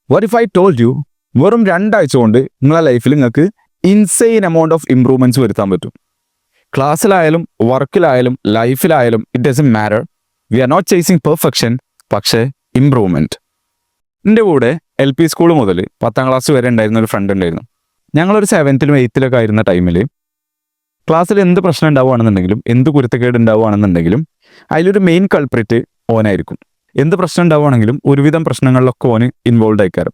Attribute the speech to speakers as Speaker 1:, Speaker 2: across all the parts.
Speaker 1: What if I told you വെറും 2 ആഴ്ച കൊണ്ട് നിങ്ങളെ ലൈഫിൽ നിങ്ങൾക്ക് ഇൻസെയിൻ എമൗണ്ട് ഓഫ് ഇംപ്രൂവ്മെന്റ്സ് വരുത്താൻ പറ്റും. ക്ലാസ്സിലായാലും വർക്കിലായാലും ലൈഫിലായാലും it doesn't matter. We are not chasing perfection, പക്ഷേ ഇംപ്രൂവ്മെന്റ്. എൻ്റെ കൂടെ LP സ്കൂൾ മുതൽ 10ാം ക്ലാസ് വരെ ഉണ്ടായിരുന്ന ഒരു ഫ്രണ്ട് ഉണ്ടായിരുന്നു. ഞങ്ങളൊരു 7th 8th ആയിരുന്ന ടൈമിൽ ക്ലാസ്സിൽ എന്ത് പ്രശ്നം ഉണ്ടാവുകയാണെന്നുണ്ടെങ്കിലും, എന്ത് കുരുത്തക്കേട് ഉണ്ടാവുകയാണെന്നുണ്ടെങ്കിലും അതിലൊരു മെയിൻ കൾപ്രിറ്റ് ഓനായിരിക്കും. എന്ത് പ്രശ്നം ഉണ്ടാവുകയാണെങ്കിലും ഒരുവിധം പ്രശ്നങ്ങളിലൊക്കെ ഓന് ഇൻവോൾവ് ആയിക്കാരും.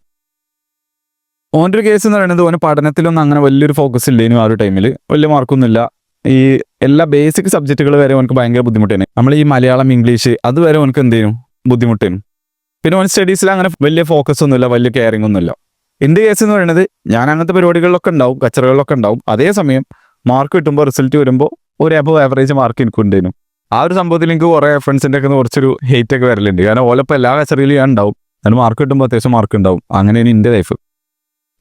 Speaker 1: ഓൻ്റെ ഒരു കേസ് എന്ന് പറയുന്നത് ഓന് പഠനത്തിലൊന്നും അങ്ങനെ വലിയൊരു ഫോക്കസ് ഇല്ലേനും. ആ ഒരു ടൈമിൽ വലിയ മാർക്കൊന്നുമില്ല. ഈ എല്ലാ ബേസിക് സബ്ജക്റ്റുകൾ വരെ ഓനക്ക് ഭയങ്കര ബുദ്ധിമുട്ടേനെ. നമ്മൾ ഈ മലയാളം, ഇംഗ്ലീഷ് അതുവരെ ഓനക്ക് എന്ത് ചെയ്യും, ബുദ്ധിമുട്ടേനും. പിന്നെ ഓൻ സ്റ്റഡീസിൽ അങ്ങനെ വലിയ ഫോക്കസ് ഒന്നുമില്ല, വലിയ കെയറിംഗ് ഒന്നുമില്ല. എൻ്റെ കേസ് എന്ന് പറയുന്നത് ഞാൻ അങ്ങനത്തെ പരിപാടികളിലൊക്കെ ഉണ്ടാവും, കച്ചറകളിലൊക്കെ ഉണ്ടാവും. അതേസമയം മാർക്ക് കിട്ടുമ്പോൾ, റിസൾട്ട് വരുമ്പോൾ ഒരു അബവ് ആവറേജ് മാർക്ക് എനിക്ക് ഉണ്ടായിരുന്നു. ആ ഒരു സംഭവത്തിൽ എനിക്ക് കുറേ ഫ്രണ്ട്സിൻ്റെ ഒക്കെ കുറച്ചൊരു ഹെയ്റ്റ് ഒക്കെ വരലുണ്ട്. കാരണം ഓലപ്പോൾ എല്ലാ കച്ചറയിലും ഞാൻ ഉണ്ടാവും, അതിന് മാർക്ക് കിട്ടുമ്പോൾ അത്യാവശ്യം മാർക്ക് ഉണ്ടാവും. അങ്ങനെയാണ് എൻ്റെ ലൈഫ്.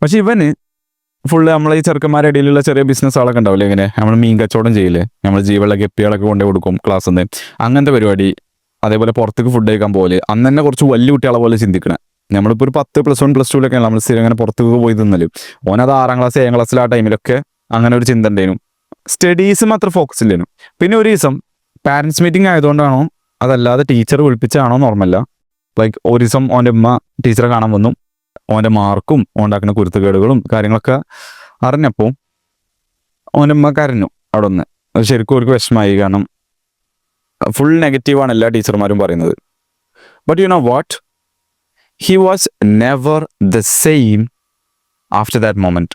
Speaker 1: പക്ഷെ ഇവന് ഫുള്ള് നമ്മളെ ഈ ചെറുക്കന്മാരുടെ ഇടയിലുള്ള ചെറിയ ബിസിനസ്സുകളൊക്കെ ഉണ്ടാവില്ലേ, ഇങ്ങനെ നമ്മൾ മീൻ കച്ചവടം ചെയ്യില്ലേ, നമ്മൾ ജീവനുള്ള ഗപ്പികളൊക്കെ കൊണ്ടു കൊടുക്കും ക്ലാസ്സിൽ നിന്ന്, അങ്ങനത്തെ പരിപാടി. അതേപോലെ പുറത്തേക്ക് ഫുഡ് കഴിക്കാൻ പോലെ അന്ന് തന്നെ കുറച്ച് വലിയ കുട്ടികളെ പോലെ ചിന്തിക്കണേ. നമ്മളിപ്പോൾ ഒരു 10 +1 +2 നമ്മൾ സ്ഥിരം അങ്ങനെ പുറത്തേക്ക് പോയി തിന്നലും. ഓനത് 6ാം ക്ലാസ് 7ാം ക്ലാസ്സിൽ ആ ടൈമിലൊക്കെ അങ്ങനെ ഒരു ചിന്ത ഉണ്ടായിരുന്നു. സ്റ്റഡീസും അത്ര ഫോക്കസ് ഇല്ലേനും. പിന്നെ ഒരു ദിവസം പാരൻസ് മീറ്റിംഗ് ആയതുകൊണ്ടാണോ അതല്ലാതെ ടീച്ചർ വിളിപ്പിച്ചാണോ ഓർമ്മയില്ല, ലൈക്ക് ഒരു ദിവസം ഓൻ്റെ ഉമ്മ ടീച്ചറെ കാണാൻ വന്നു. ഓൻ്റെ മാർക്കും ഓണ്ടാക്കുന്ന കുരുത്തക്കേടുകളും കാര്യങ്ങളൊക്കെ അറിഞ്ഞപ്പോൾ ഓൻ്റെ ഉമ്മ കരഞ്ഞു അവിടെ ഒന്ന്. അത് ശരിക്കും അവർക്ക് വിഷമമായി. കാരണം ഫുൾ നെഗറ്റീവാണ് എല്ലാ ടീച്ചർമാരും പറയുന്നത്. But you know what, he was never the same after that moment.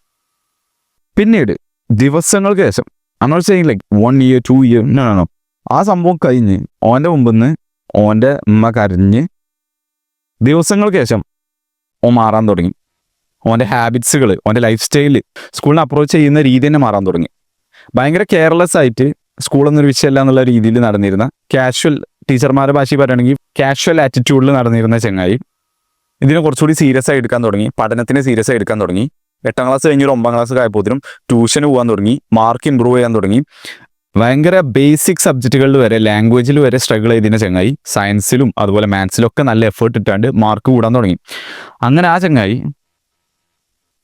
Speaker 1: പിന്നീട് ദിവസങ്ങൾക്ക് ശേഷം, I not saying like 1 year 2 year, no, ആ സംഭവം കഴിഞ്ഞ് ഓൻ്റെ മുമ്പിൽ നിന്ന് ഓൻ്റെ ഉമ്മ കരഞ്ഞ് ദിവസങ്ങൾക്ക് ശേഷം ഓൻ മാറാൻ തുടങ്ങി. ഓൻ്റെ ഹാബിറ്റ്സുകൾ, ഓൻ്റെ ലൈഫ് സ്റ്റൈല്, സ്കൂളിനെ അപ്രോച്ച് ചെയ്യുന്ന രീതി തന്നെ മാറാൻ തുടങ്ങി. ഭയങ്കര കെയർലെസ് ആയിട്ട് സ്കൂളൊന്നൊരു വിഷയമല്ല എന്നുള്ള രീതിയിൽ നടന്നിരുന്ന, കാഷ്വൽ, ടീച്ചർമാരുടെ ഭാഷയിൽ പറയുകയാണെങ്കിൽ കാഷ്വൽ ആറ്റിറ്റ്യൂഡിൽ നടന്നിരുന്ന ചങ്ങായി ഇതിനെ കുറച്ചുകൂടി സീരിയസ് ആയി എടുക്കാൻ തുടങ്ങി. പഠനത്തിനെ സീരിയസ് ആയി എടുക്കാൻ തുടങ്ങി. 8ാം ക്ലാസ് കഴിഞ്ഞ് ഒരു 9ാം ക്ലാസ് ആയപ്പോഴത്തേനും ട്യൂഷന് പോകാൻ തുടങ്ങി. മാർക്ക് ഇമ്പ്രൂവ് ചെയ്യാൻ തുടങ്ങി. ഭയങ്കര ബേസിക് സബ്ജക്റ്റുകളിൽ വരെ, ലാംഗ്വേജിൽ വരെ സ്ട്രഗിൾ ചെയ്തതിൻ്റെ ചങ്ങായി സയൻസിലും അതുപോലെ മാത്സിലും ഒക്കെ നല്ല എഫേർട്ട് ഇട്ടാണ്ട് മാർക്ക് കൂടാൻ തുടങ്ങി. അങ്ങനെ ആ ചങ്ങായി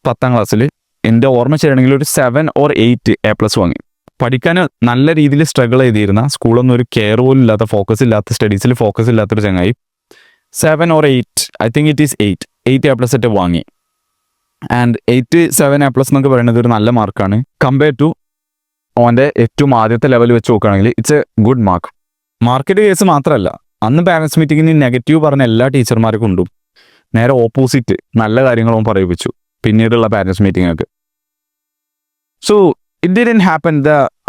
Speaker 1: 10ാം ക്ലാസ്സിൽ എൻ്റെ ഓർമ്മ ചെയ്യണമെങ്കിൽ ഒരു 7 or 8 A+ വാങ്ങി. പഠിക്കാൻ നല്ല രീതിയിൽ സ്ട്രഗിൾ ചെയ്തിരുന്ന, സ്കൂളൊന്നും ഒരു കെയർ പോലും ഇല്ലാത്ത, ഫോക്കസ് ഇല്ലാത്ത, സ്റ്റഡീസിൽ ഫോക്കസ് ഇല്ലാത്തൊരു ചങ്ങായി 7 or 8, I think it is 8 A+ ഒക്കെ വാങ്ങി. ആൻഡ് 8, 7 A+ എന്നൊക്കെ പറയുന്നത് ഒരു നല്ല മാർക്കാണ്. കമ്പയർ ടു ഓൻ്റെ ഏറ്റവും ആദ്യത്തെ ലെവൽ വെച്ച് നോക്കുകയാണെങ്കിൽ ഇറ്റ്സ് എ ഗുഡ് മാർക്ക്. മാർക്കിൻ്റെ കേസ് മാത്രമല്ല, അന്ന് പാരൻസ് മീറ്റിങ്ങിന് നെഗറ്റീവ് പറഞ്ഞ എല്ലാ ടീച്ചർമാർക്കും ഉണ്ടും നേരെ ഓപ്പോസിറ്റ് നല്ല കാര്യങ്ങളും പറയിപ്പിച്ചു പിന്നീടുള്ള പാരൻസ് മീറ്റിങ്ങൊക്കെ. So it didn't happen.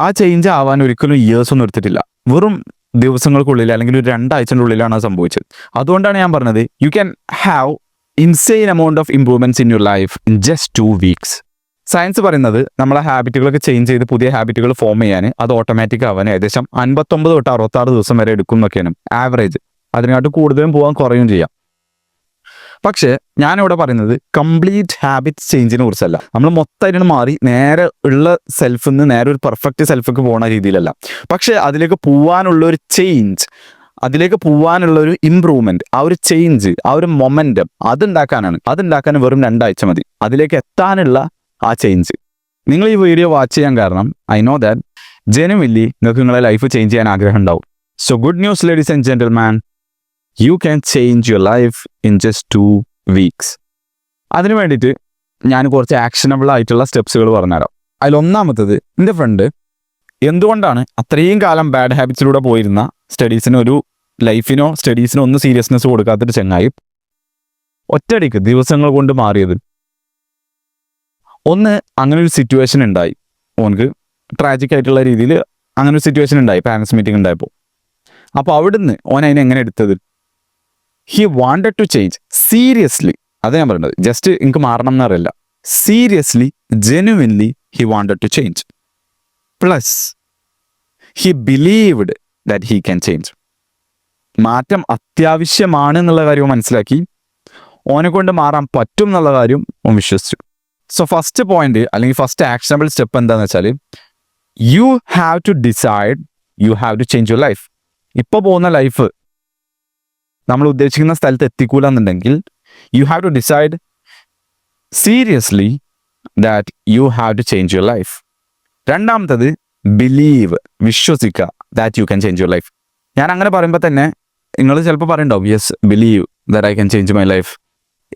Speaker 1: ആ ചേഞ്ച് ആവാൻ ഒരിക്കലും ഇയേഴ്സ് ഒന്നും എടുത്തിട്ടില്ല. വെറും ദിവസങ്ങൾക്കുള്ളിൽ അല്ലെങ്കിൽ ഒരു 2 ആഴ്ചൻ്റെ ഉള്ളിലാണ് അത് സംഭവിച്ചത്. അതുകൊണ്ടാണ് ഞാൻ പറഞ്ഞത് you can have insane amount of improvements in your life in just 2 weeks. Science പറയുന്നത് നമ്മളെ ഹാബിറ്റുകളൊക്കെ ചേഞ്ച് ചെയ്ത് പുതിയ ഹാബിറ്റുകൾ ഫോം ചെയ്യാൻ, അത് ഓട്ടോമാറ്റിക് ആവാൻ ഏകദേശം 59 തൊട്ട് 66 ദിവസം വരെ എടുക്കും എന്നൊക്കെയാണ് ആവറേജ്. അതിനായിട്ട് കൂടുതലും പോകാൻ കുറയും ചെയ്യാം. പക്ഷേ ഞാനിവിടെ പറയുന്നത് കംപ്ലീറ്റ് ഹാബിറ്റ് ചേഞ്ചിനെ കുറിച്ചല്ല. നമ്മൾ മൊത്തമായിട്ട് മാറി നേരെ ഉള്ള സെൽഫിൽ നിന്ന് നേരെ ഒരു പെർഫെക്റ്റ് സെൽഫിലേക്ക് പോകുന്ന രീതിയിലല്ല. പക്ഷേ അതിലേക്ക് പോകാനുള്ള ഒരു ചേഞ്ച്, അതിലേക്ക് പോകാനുള്ള ഒരു ഇമ്പ്രൂവ്മെന്റ്, ആ ഒരു ചേഞ്ച്, ആ ഒരു മൊമെന്റം അതുണ്ടാക്കാൻ വെറും 2 ആഴ്ച മതി. അതിലേക്ക് എത്താനുള്ള ആ ചേഞ്ച്. നിങ്ങൾ ഈ വീഡിയോ വാച്ച് ചെയ്യാൻ കാരണം ഐ നോ ദാറ്റ് ജെനുവിൻലി നിങ്ങൾക്ക് നിങ്ങളെ ലൈഫ് ചേഞ്ച് ചെയ്യാൻ ആഗ്രഹം ഉണ്ടാവും. So good news ladies and gentleman, U can change your life in just 2 weeks. അതിന് വേണ്ടിയിട്ട് ഞാൻ കുറച്ച് ആക്ഷനബിൾ ആയിട്ടുള്ള സ്റ്റെപ്സുകൾ പറഞ്ഞുതരാം. അതിലൊന്നാമത്തത്, എൻ്റെ ഫ്രണ്ട് എന്തുകൊണ്ടാണ് അത്രയും കാലം ബാഡ് ഹാബിറ്റ്സിലൂടെ പോയിരുന്ന, സ്റ്റഡീസിനോ ഒരു ലൈഫിനോ സ്റ്റഡീസിനോ ഒന്നും സീരിയസ്നെസ് കൊടുക്കാത്തൊരു ചങ്ങായി ഒറ്റയടിക്ക് ദിവസങ്ങൾ കൊണ്ട് മാറിയത്? ഒന്ന്, അങ്ങനെ ഒരു സിറ്റുവേഷൻ ഉണ്ടായി. ഓനക്ക് ട്രാജിക് ആയിട്ടുള്ള രീതിയിൽ അങ്ങനെ ഒരു സിറ്റുവേഷൻ ഉണ്ടായി പാരൻസ് മീറ്റിംഗ് ഉണ്ടായപ്പോൾ. അപ്പോൾ അവിടുന്ന് ഓൻ അതിനെ എങ്ങനെ എടുത്തത്? He wanted to change seriously. അത് ഞാൻ പറയുന്നത് ജസ്റ്റ് എനിക്ക് മാറണം എന്നറിയില്ല. Seriously, genuinely he wanted to change. Plus he believed that he can change. മാറ്റം അത്യാവശ്യമാണ് എന്നുള്ള കാര്യം മനസ്സിലാക്കി ഓനെ കൊണ്ട് മാറാൻ പറ്റും എന്നുള്ള കാര്യം ഓൻ വിശ്വസിച്ചു. സോ ഫസ്റ്റ് പോയിന്റ് അല്ലെങ്കിൽ ഫസ്റ്റ് ആക്ഷനബിൾ സ്റ്റെപ്പ് എന്താണെന്ന് വെച്ചാൽ, you have to decide, you have to change your life. ഇപ്പോൾ പോകുന്ന ലൈഫ് നമ്മൾ ഉദ്ദേശിക്കുന്ന സ്ഥലത്ത് എത്തിക്കൂല എന്നുണ്ടെങ്കിൽ you have to decide seriously that you have to change your life. രണ്ടാമത്തത് ബിലീവ്, വിശ്വസിക്കുക that you can change your life. ഞാൻ അങ്ങനെ പറയുമ്പോൾ തന്നെ നിങ്ങൾ ചിലപ്പോൾ പറയണ്ടാവും yes believe that I can change my life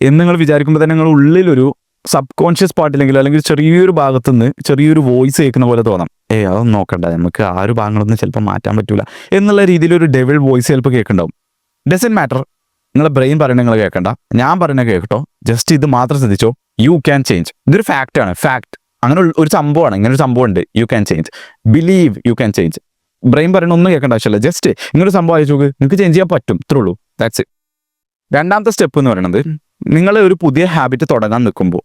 Speaker 1: എന്ന് നിങ്ങൾ വിചാരിക്കുമ്പോൾ തന്നെ നിങ്ങൾ ഉള്ളിലൊരു സബ് കോൺഷ്യസ് പാർട്ടിലെങ്കിലും അല്ലെങ്കിൽ ചെറിയൊരു ഭാഗത്തുനിന്ന് ചെറിയൊരു വോയിസ് കേൾക്കുന്ന പോലെ തോന്നാം, അതൊന്നും നോക്കണ്ട, നമുക്ക് ആ ഒരു ഭാഗങ്ങളൊന്നും ചിലപ്പോൾ മാറ്റാൻ പറ്റൂല എന്നുള്ള രീതിയിലൊരു ഡെവിൾ വോയിസ് ചിലപ്പോൾ കേൾക്കുന്നുണ്ടാവും. ഡസൻറ്റ് മാറ്റർ, നിങ്ങളെ ബ്രെയിൻ പറയുന്നത് നിങ്ങൾ കേൾക്കണ്ട, ഞാൻ പറയുന്നത് കേൾക്കട്ടോ, ജസ്റ്റ് ഇത് മാത്രം ശ്രദ്ധിച്ചോ. യു ക്യാൻ ചേഞ്ച്, ഇതൊരു ഫാക്റ്റാണ്, ഫാക്ട്. അങ്ങനെ ഒരു സംഭവമാണ്, ഇങ്ങനെ ഒരു സംഭവം ഉണ്ട്, U can change. Believe you can change. Brain പറയുന്ന ഒന്നും കേൾക്കേണ്ട ആവശ്യമില്ല, ജസ്റ്റ് ഇങ്ങനൊരു സംഭവം അയച്ചു നോക്ക്, നിങ്ങൾക്ക് ചേഞ്ച് ചെയ്യാൻ പറ്റും, ഇത്രേ ഉള്ളൂ, ദാറ്റ്സ് ഇറ്റ്. രണ്ടാമത്തെ സ്റ്റെപ്പ് എന്ന് പറയുന്നത് നിങ്ങൾ ഒരു പുതിയ ഹാബിറ്റ് തുടങ്ങാൻ നിൽക്കുമ്പോൾ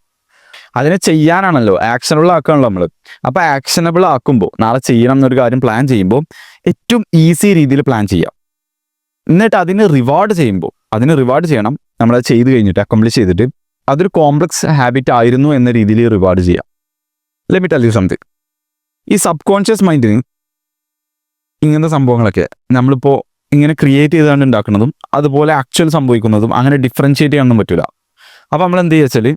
Speaker 1: അതിനെ ചെയ്യാനാണല്ലോ, ആക്ഷനബിൾ ആക്കുകയാണല്ലോ നമ്മൾ. അപ്പോൾ ആക്ഷനബിൾ ആക്കുമ്പോൾ നാളെ ചെയ്യണം എന്നൊരു കാര്യം പ്ലാൻ ചെയ്യുമ്പോൾ ഏറ്റവും ഈസി രീതിയിൽ പ്ലാൻ ചെയ്യാം. എന്നിട്ട് അതിന് റിവാർഡ് ചെയ്യുമ്പോൾ, അതിന് റിവാർഡ് ചെയ്യണം, നമ്മളത് ചെയ്ത് കഴിഞ്ഞിട്ട് അക്കംപ്ലിഷ് ചെയ്തിട്ട് അതൊരു കോംപ്ലക്സ് ഹാബിറ്റ് ആയിരുന്നു എന്ന രീതിയിൽ റിവാർഡ് ചെയ്യാം. Let me tell you something. ഈ സബ് കോൺഷ്യസ് മൈൻഡിന് ഇങ്ങനത്തെ സംഭവങ്ങളൊക്കെ നമ്മളിപ്പോൾ ഇങ്ങനെ ക്രിയേറ്റ് ചെയ്തുകൊണ്ട് ഉണ്ടാക്കുന്നതും അതുപോലെ ആക്ച്വൽ സംഭവിക്കുന്നതും അങ്ങനെ ഡിഫറൻഷിയേറ്റ് ചെയ്യാനൊന്നും പറ്റില്ല. അപ്പോൾ നമ്മൾ എന്ത് ചെയ്യുക വെച്ചാൽ,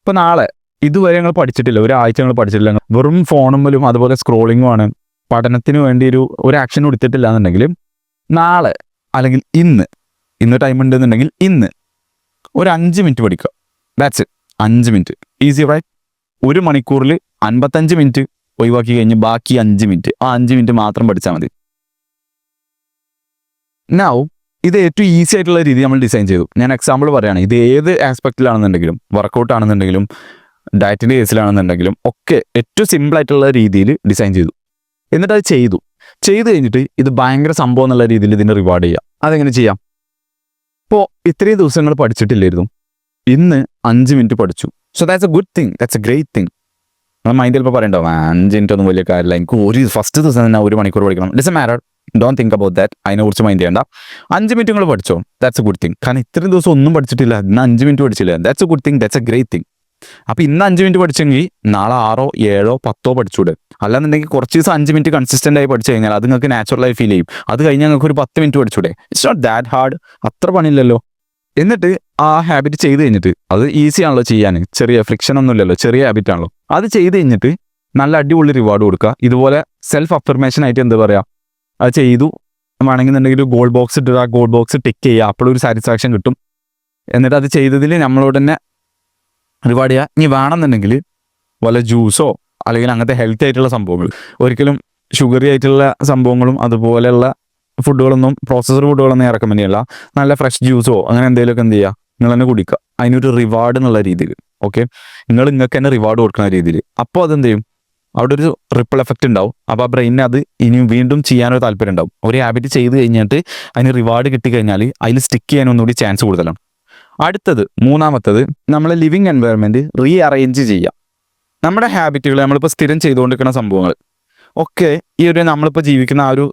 Speaker 1: ഇപ്പോൾ നാളെ ഇതുവരെ ഞങ്ങൾ പഠിച്ചിട്ടില്ല, ഒരാഴ്ച ഞങ്ങൾ പഠിച്ചിട്ടില്ല, വെറും ഫോണുമ്മിലും അതുപോലെ സ്ക്രോളിങ്ങുമാണ്, പഠനത്തിന് വേണ്ടി ഒരു ആക്ഷൻ എടുത്തിട്ടില്ല എന്നുണ്ടെങ്കിൽ നാളെ അല്ലെങ്കിൽ ഇന്ന് ടൈം ഉണ്ടെന്നുണ്ടെങ്കിൽ ഇന്ന് ഒരു 5 മിനിറ്റ് പഠിക്കുക. That's it, 5 minute, easy right. 1 മണിക്കൂറിൽ 55 മിനിറ്റ് ഒഴിവാക്കി കഴിഞ്ഞ് ബാക്കി 5 മിനിറ്റ്, ആ 5 മിനിറ്റ് മാത്രം പഠിച്ചാൽ മതി. നൗ ഇത് ഏറ്റവും ഈസി ആയിട്ടുള്ള രീതി നമ്മൾ ഡിസൈൻ ചെയ്തു. ഞാൻ എക്സാമ്പിൾ പറയുകയാണ്, ഇത് ഏത് ആസ്പെക്റ്റിലാണെന്നുണ്ടെങ്കിലും, വർക്കൗട്ട് ആണെന്നുണ്ടെങ്കിലും ഡയറ്റിൻ്റെ കേസിലാണെന്നുണ്ടെങ്കിലും ഒക്കെ ഏറ്റവും സിമ്പിൾ ആയിട്ടുള്ള രീതിയിൽ ഡിസൈൻ ചെയ്തു. എന്നിട്ട് അത് ചെയ്തു കഴിഞ്ഞിട്ട് ഇത് ഭയങ്കര സംഭവം എന്നുള്ള രീതിയിൽ ഇതിനെ റിവാർഡ് ചെയ്യാം. അതെങ്ങനെ ചെയ്യാം? ഇപ്പോൾ ഇത്രയും ദിവസങ്ങൾ പഠിച്ചിട്ടില്ലായിരുന്നു, ഇന്ന് 5 മിനിറ്റ് പഠിച്ചു. So that's A good thing, that's A great thing. നമ്മൾ മൈൻഡിൽ ഇപ്പോൾ പറയണ്ടാവും 5 മിനിറ്റ് ഒന്നും വലിയ കാര്യമില്ല, എനിക്ക് ഫസ്റ്റ് ദിവസം തന്നെ 1 മണിക്കൂർ പഠിക്കണം. Doesn't matter, don't think about that. അതിനെക്കുറിച്ച് മൈൻഡ് ചെയ്യേണ്ട. 5 മിനിറ്റ് നിങ്ങൾ പഠിച്ചോ, ദാറ്റ്സ് എ ഗുഡ് തിങ്. കാരണം ഇത്രയും ദിവസം ഒന്നും പഠിച്ചിട്ടില്ല, ഇന്ന് 5 മിനിറ്റ് പഠിച്ചില്ല, that's A good thing, that's A great thing. അപ്പോൾ ഇന്ന് 5 മിനിറ്റ് പഠിച്ചെങ്കിൽ നാളെ 6, 7, 10 പഠിച്ചൂടെ? അല്ലാന്നുണ്ടെങ്കിൽ കുറച്ച് ദിവസം 5 മിനിറ്റ് കൺസിസ്റ്റൻ്റ് ആയി പഠിച്ചു കഴിഞ്ഞാൽ അത് നിങ്ങൾക്ക് നാച്ചുറലായി ഫീൽ ചെയ്യും. അത് കഴിഞ്ഞാൽ നിങ്ങൾക്ക് ഒരു 10 മിനിറ്റ് പഠിച്ചൂടെ? ഇറ്റ്സ് നോട്ട് ദാറ്റ് ഹാർഡ്, അത്ര പണിയില്ലല്ലോ. എന്നിട്ട് ആ ഹാബിറ്റ് ചെയ്ത് കഴിഞ്ഞിട്ട്, അത് ഈസി ആണല്ലോ ചെയ്യാൻ, ചെറിയ ഫ്രിക്ഷൻ ഒന്നും ഇല്ലല്ലോ, ചെറിയ ഹാബിറ്റ് ആണല്ലോ. അത് ചെയ്ത് കഴിഞ്ഞിട്ട് നല്ല അടിപൊളി റിവാർഡ് കൊടുക്കുക. ഇതുപോലെ സെൽഫ് അഫർമേഷൻ ആയിട്ട് എന്താ പറയുക, അത് ചെയ്തു വേണമെന്നുണ്ടെങ്കിൽ ഒരു ഗോൾ ബോക്സ് ഇട്ട് ആ ഗോൾ ബോക്സ് ടിക്ക് ചെയ്യുക, അപ്പോഴൊരു സാറ്റിസ്ഫാക്ഷൻ കിട്ടും. എന്നിട്ട് അത് ചെയ്തതിൽ നമ്മളോട് തന്നെ റിവാർഡ് ചെയ്യുക. ഇനി വേണമെന്നുണ്ടെങ്കിൽ വല്ല ജ്യൂസോ അല്ലെങ്കിൽ അങ്ങനത്തെ ഹെൽത്തി ആയിട്ടുള്ള സംഭവങ്ങൾ, ഒരിക്കലും ഷുഗറി ആയിട്ടുള്ള സംഭവങ്ങളും അതുപോലെയുള്ള ഫുഡുകളൊന്നും, പ്രോസസ്ഡ് ഫുഡുകളൊന്നും റെക്കമെൻഡ് ചെയ്യില്ല. നല്ല ഫ്രഷ് ജ്യൂസോ അങ്ങനെ എന്തെങ്കിലുമൊക്കെ എന്ത് ചെയ്യുക, നിങ്ങൾ തന്നെ കുടിക്കുക. അതിനൊരു റിവാർഡ് എന്നുള്ള രീതിയിൽ, ഓക്കെ, നിങ്ങൾക്ക് തന്നെ റിവാർഡ് കൊടുക്കുന്ന രീതിയിൽ. അപ്പോൾ അതെന്ത് ചെയ്യും, അവിടെ ഒരു റിപ്പിൾ എഫക്റ്റ് ഉണ്ടാവും. അപ്പോൾ ആ ബ്രെയിനിന് അത് ഇനിയും വീണ്ടും ചെയ്യാനൊരു താല്പര്യം ഉണ്ടാവും. ഒരു ഹാബിറ്റ് ചെയ്ത് കഴിഞ്ഞിട്ട് അതിന് റിവാർഡ് കിട്ടിക്കഴിഞ്ഞാൽ അതിൽ സ്റ്റിക്ക് ചെയ്യാൻ ഒന്നുകൂടി ചാൻസ് കൂടുതലാണ്. അടുത്തത്, മൂന്നാമത്തത്, നമ്മളെ ലിവിങ് എൻവയറമെൻറ്റ് റീ അറേഞ്ച് ചെയ്യുക. നമ്മുടെ ഹാബിറ്റുകൾ, നമ്മളിപ്പോൾ സ്ഥിരം ചെയ്തുകൊണ്ടിരിക്കുന്ന സംഭവങ്ങൾ ഒക്കെ ഈ ഒരു നമ്മളിപ്പോൾ ജീവിക്കുന്ന ആ ഒരു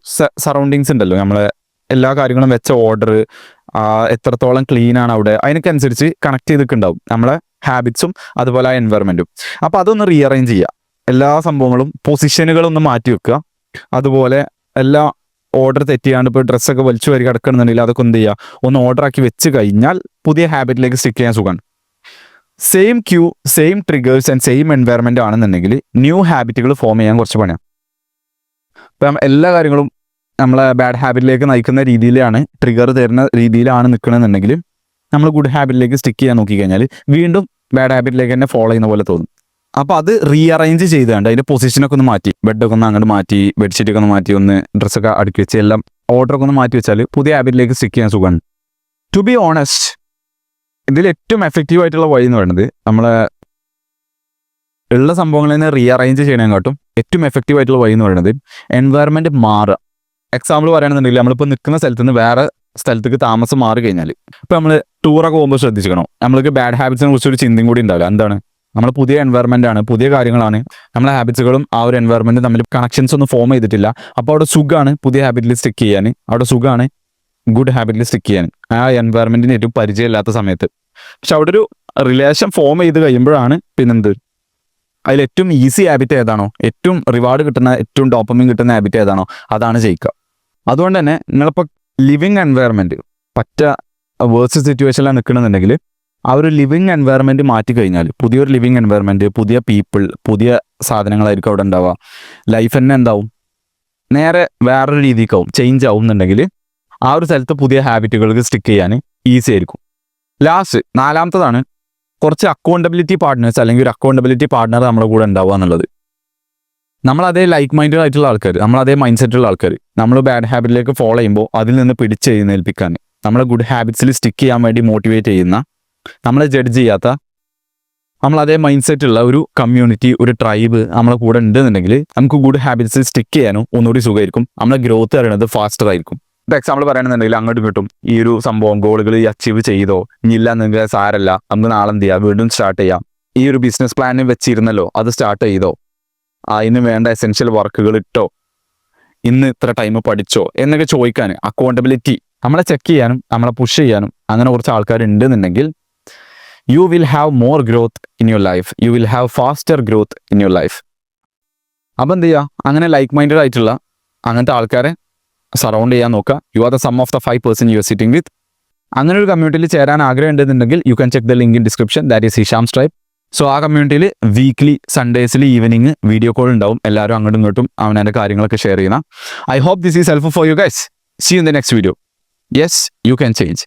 Speaker 1: സറൗണ്ടിങ്സ് ഉണ്ടല്ലോ, നമ്മളെ എല്ലാ കാര്യങ്ങളും വെച്ച ഓർഡർ, എത്രത്തോളം ക്ലീൻ ആണ് അവിടെ, അതിനനുസരിച്ച് കണക്ട് ചെയ്തിട്ടുണ്ടാവും നമ്മളെ ഹാബിറ്റ്സും അതുപോലെ ആ എൻവയറമെൻറ്റും. അപ്പോൾ അതൊന്ന് റീ അറേഞ്ച് ചെയ്യുക. എല്ലാ സംഭവങ്ങളും പൊസിഷനുകളൊന്ന് മാറ്റി വെക്കുക. അതുപോലെ എല്ലാ ഓർഡർ തെറ്റിയാണ്ട് ഇപ്പോൾ ഡ്രസ്സൊക്കെ വലിച്ചു വരി കിടക്കണമെന്നുണ്ടെങ്കിൽ അതൊക്കെ എന്ത് ചെയ്യുക, ഒന്ന് ഓർഡർ ആക്കി വെച്ച് കഴിഞ്ഞാൽ പുതിയ ഹാബിറ്റിലേക്ക് സ്റ്റിക്ക് ചെയ്യാൻ സുഖമാണ്. Same cue, same triggers and same environment ആണെന്നുണ്ടെങ്കിൽ ന്യൂ ഹാബിറ്റുകൾ ഫോം ചെയ്യാൻ കുറച്ച് പണിയാണ്. ഇപ്പം എല്ലാ കാര്യങ്ങളും നമ്മളെ ബാഡ് ഹാബിറ്റിലേക്ക് നയിക്കുന്ന രീതിയിലാണ്, ട്രിഗർ തരുന്ന രീതിയിലാണ് നിൽക്കണമെന്നുണ്ടെങ്കിൽ നമ്മൾ ഗുഡ് ഹാബിറ്റിലേക്ക് സ്റ്റിക്ക് ചെയ്യാൻ നോക്കിക്കഴിഞ്ഞാൽ വീണ്ടും ബാഡ് ഹാബിറ്റിലേക്ക് തന്നെ ഫോളോ ചെയ്യുന്ന പോലെ തോന്നും. അപ്പോൾ അത് റീ അറേഞ്ച് ചെയ്തുകൊണ്ട് അതിൻ്റെ പൊസിഷനൊക്കെ ഒന്ന് മാറ്റി, ബെഡൊക്കെ ഒന്ന് അങ്ങോട്ട് മാറ്റി, ബെഡ്ഷീറ്റൊക്കെ ഒന്ന് മാറ്റി, ഒന്ന് ഡ്രസ്സൊക്കെ അടുക്കി വെച്ച് എല്ലാം ഓർഡറൊക്കെ ഒന്ന് മാറ്റി വെച്ചാൽ പുതിയ ഹാബിറ്റിലേക്ക് സ്റ്റിക്ക് ചെയ്യാൻ സുഖമാണ്. ടു ബി ഓണസ്റ്റ്, ഇതിൽ ഏറ്റവും എഫക്റ്റീവ് ആയിട്ടുള്ള വഴി എന്ന് പറയുന്നത് നമ്മളെ ഉള്ള സംഭവങ്ങളിൽ നിന്ന് റീ അറേഞ്ച് ചെയ്യണേക്കാട്ടും ഏറ്റവും എഫക്റ്റീവ് ആയിട്ടുള്ള വഴി എന്ന് പറയുന്നത് എൻവയറമെൻറ്റ് മാറുക. എക്സാമ്പിൾ പറയുകയാണെന്നുണ്ടെങ്കിൽ നമ്മളിപ്പോൾ നിൽക്കുന്ന സ്ഥലത്ത് നിന്ന് വേറെ സ്ഥലത്തേക്ക് താമസം മാറി കഴിഞ്ഞാൽ, ഇപ്പോൾ നമ്മൾ ടൂറൊക്കെ പോകുമ്പോൾ ശ്രദ്ധിച്ചിരിക്കണം, നമ്മൾക്ക് ബാഡ് ഹാബിറ്റ്സിനെ കുറിച്ചൊരു ചിന്തയും കൂടി ഉണ്ടാവില്ല. എന്താണ്, നമ്മൾ പുതിയ എൻവയറമെൻ്റ് ആണ്, പുതിയ കാര്യങ്ങളാണ്, നമ്മളെ ഹാബിറ്റ്സുകളും ആ ഒരു എൻവയറമെൻറ്റും തമ്മിൽ കണക്ഷൻസ് ഒന്നും ഫോം ചെയ്തിട്ടില്ല. അപ്പോൾ അവിടെ സുഖമാണ് പുതിയ ഹാബിറ്റിൽ സ്റ്റിക്ക് ചെയ്യാൻ, അവിടെ സുഖമാണ് ഗുഡ് ഹാബിറ്റിൽ സ്റ്റിക്ക് ചെയ്യാൻ, ആ എൻവയറമെൻറ്റിന് ഏറ്റവും പരിചയമില്ലാത്ത സമയത്ത്. പക്ഷെ അവിടെ ഒരു റിലേഷൻ ഫോം ചെയ്ത് കഴിയുമ്പോഴാണ് പിന്നെന്ത്, അതിൽ ഏറ്റവും ഈസി ഹാബിറ്റ് ഏതാണോ, ഏറ്റവും റിവാർഡ് കിട്ടുന്ന, ഏറ്റവും ഡോപ്പമിൻ കിട്ടുന്ന ഹാബിറ്റ് ഏതാണോ അതാണ് ജയിക്കുക. അതുകൊണ്ട് തന്നെ നിങ്ങളിപ്പോൾ ലിവിങ് എൻവയറമെൻറ്റ് പറ്റ വേഴ്സ് സിറ്റുവേഷനിലാണ് നിൽക്കണമെന്നുണ്ടെങ്കിൽ ആ ഒരു ലിവിങ് എൻവയറമെൻറ്റ് മാറ്റി കഴിഞ്ഞാൽ പുതിയൊരു ലിവിങ് എൻവയറമെൻറ്റ്, പുതിയ പീപ്പിൾ, പുതിയ സാധനങ്ങളായിരിക്കും അവിടെ ഉണ്ടാവുക. ലൈഫ് തന്നെ എന്താവും, നേരെ വേറൊരു രീതിക്കാവും, ചേഞ്ച് ആവും എന്നുണ്ടെങ്കിൽ ആ ഒരു സ്ഥലത്ത് പുതിയ ഹാബിറ്റുകൾക്ക് സ്റ്റിക്ക് ചെയ്യാൻ ഈസി ആയിരിക്കും. ലാസ്റ്റ് 4ാമത്തതാണ് കുറച്ച് അക്കൗണ്ടബിലിറ്റി പാർട്ട്നേഴ്സ് അല്ലെങ്കിൽ ഒരു അക്കൗണ്ടബിലിറ്റി പാർട്ട്ണർ നമ്മുടെ കൂടെ ഉണ്ടാവുക എന്നുള്ളത്. നമ്മളതേ ലൈക്ക് മൈൻഡഡ് ആയിട്ടുള്ള ആൾക്കാർ, നമ്മളതേ മൈൻഡ് സെറ്റുള്ള ആൾക്കാർ നമ്മൾ ബാഡ് ഹാബിറ്റിലേക്ക് ഫോളോ ചെയ്യുമ്പോൾ അതിൽ നിന്ന് പിടിച്ചെഴുന്നേൽപ്പിക്കാൻ, നമ്മളെ ഗുഡ് ഹാബിറ്റ്സിൽ സ്റ്റിക്ക് ചെയ്യാൻ വേണ്ടി മോട്ടിവേറ്റ് ചെയ്യുന്ന, നമ്മളെ ജഡ്ജ് ചെയ്യാത്ത, നമ്മളതേ മൈൻഡ് സെറ്റുള്ള ഒരു കമ്മ്യൂണിറ്റി, ഒരു ട്രൈബ് നമ്മളെ കൂടെ ഉണ്ടെന്നുണ്ടെങ്കിൽ നമുക്ക് ഗുഡ് ഹാബിറ്റ്സിൽ സ്റ്റിക്ക് ചെയ്യാനും ഒന്നുകൂടി സുഖമായിരിക്കും. നമ്മളെ ഗ്രോത്ത് അറിയണത് ഫാസ്റ്റർ ആയിരിക്കും. ഇപ്പോൾ എക്സാമ്പിൾ പറയുകയാണെന്നുണ്ടെങ്കിൽ അങ്ങോട്ടും കിട്ടും ഈ ഒരു സംഭവം ഗോളുകൾ അച്ചീവ് ചെയ്തോ, ഇനിയില്ല എന്നെങ്കിൽ സാരല്ല, നമുക്ക് നാളെ എന്ത് ചെയ്യാം, വീണ്ടും സ്റ്റാർട്ട് ചെയ്യാം. ഈ ഒരു ബിസിനസ് പ്ലാൻ വെച്ചിരുന്നല്ലോ, അത് സ്റ്റാർട്ട് ചെയ്തോ, അതിന് വേണ്ട എസെൻഷ്യൽ വർക്കുകൾ ഇട്ടോ, ഇന്ന് ഇത്ര ടൈം പഠിച്ചോ എന്നൊക്കെ ചോദിക്കാൻ, അക്കൗണ്ടബിലിറ്റി നമ്മളെ ചെക്ക് ചെയ്യാനും നമ്മളെ പുഷ് ചെയ്യാനും അങ്ങനെ കുറച്ച് ആൾക്കാരുണ്ടെന്നുണ്ടെങ്കിൽ you will have more growth in your life, you will have faster growth in your life. അപ്പം എന്ത് ചെയ്യുക, അങ്ങനെ ലൈക്ക് മൈൻഡഡ് ആയിട്ടുള്ള അങ്ങനത്തെ ആൾക്കാരെ സറൗണ്ട് ചെയ്യാൻ നോക്കുക. You are the sum of the 5% you are sitting with. അങ്ങനെ ഒരു കമ്മ്യൂണിറ്റിയിൽ ചേരാൻ ആഗ്രഹം ഉണ്ടെന്നുണ്ടെങ്കിൽ you can check the link in description, that is Hisham's tribe. So ആ കമ്മ്യൂണിറ്റിയിൽ വീക്ക്ലി സൺഡേസിൽ ഈവനിങ് വീഡിയോ കോൾ ഉണ്ടാവും, എല്ലാവരും അങ്ങോട്ടും ഇങ്ങോട്ടും അവനവൻ്റെ കാര്യങ്ങളൊക്കെ ഷെയർ ചെയ്യുന്ന. I hope this is helpful for you guys. See you in the next video. Yes, you can change.